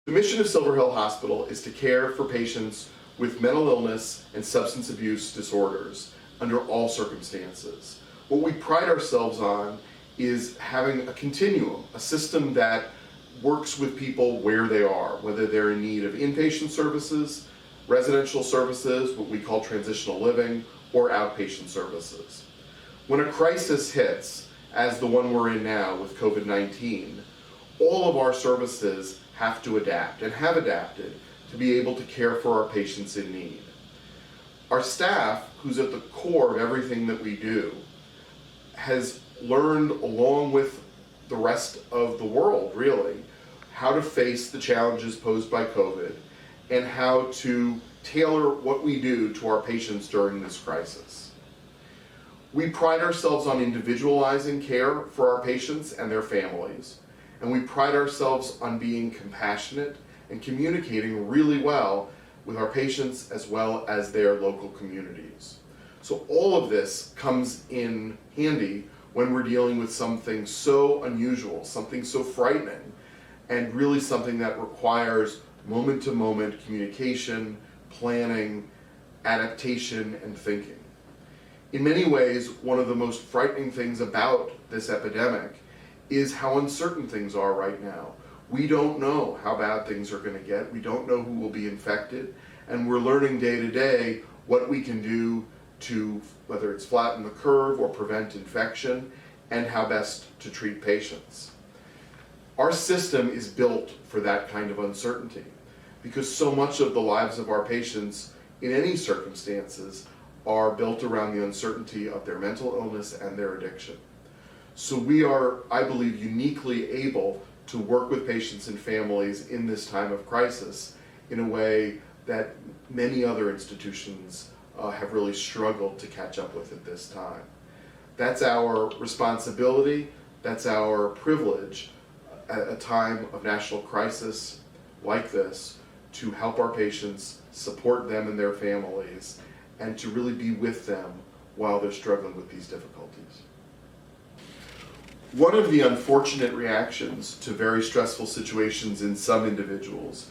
The mission of Silver Hill Hospital is to care for patients with mental illness and substance abuse disorders under all circumstances. What we pride ourselves on is having a continuum, a system that works with people where they are, whether they're in need of inpatient services, residential services, what we call transitional living, or outpatient services. When a crisis hits, as the one we're in now with COVID-19, all of our services have to adapt and have adapted to be able to care for our patients in need. Our staff, who's at the core of everything that we do, has learned along with the rest of the world, really, how to face the challenges posed by COVID and how to tailor what we do to our patients during this crisis. We pride ourselves on individualizing care for our patients and their families, and we pride ourselves on being compassionate and communicating really well with our patients as well as their local communities. So all of this comes in handy when we're dealing with something so unusual, something so frightening, and really something that requires moment-to-moment communication, planning, adaptation, and thinking. In many ways, one of the most frightening things about this epidemic is how uncertain things are right now. We don't know how bad things are going to get. We don't know who will be infected, and we're learning day to day what we can do to, whether it's flatten the curve or prevent infection, and how best to treat patients. Our system is built for that kind of uncertainty because so much of the lives of our patients in any circumstances are built around the uncertainty of their mental illness and their addiction. So we are, I believe, uniquely able to work with patients and families in this time of crisis in a way that many other institutions have really struggled to catch up with at this time. That's our responsibility, that's our privilege at a time of national crisis like this to help our patients, support them and their families, and to really be with them while they're struggling with these difficulties. One of the unfortunate reactions to very stressful situations in some individuals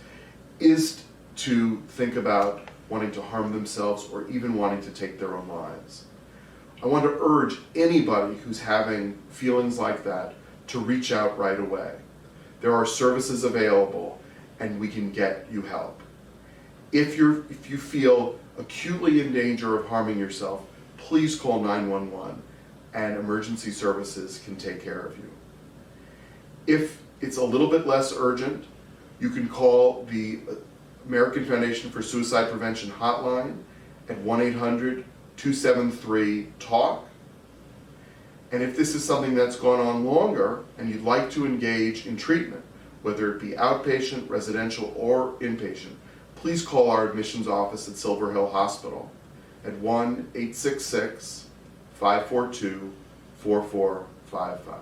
is to think about wanting to harm themselves or even wanting to take their own lives. I want to urge anybody who's having feelings like that to reach out right away. There are services available and we can get you help. If you feel acutely in danger of harming yourself, please call 911 and emergency services can take care of you. If it's a little bit less urgent, you can call the American Foundation for Suicide Prevention hotline at 1-800-273-TALK. And if this is something that's gone on longer and you'd like to engage in treatment, whether it be outpatient, residential, or inpatient, please call our admissions office at Silver Hill Hospital at 1-866-542-4455.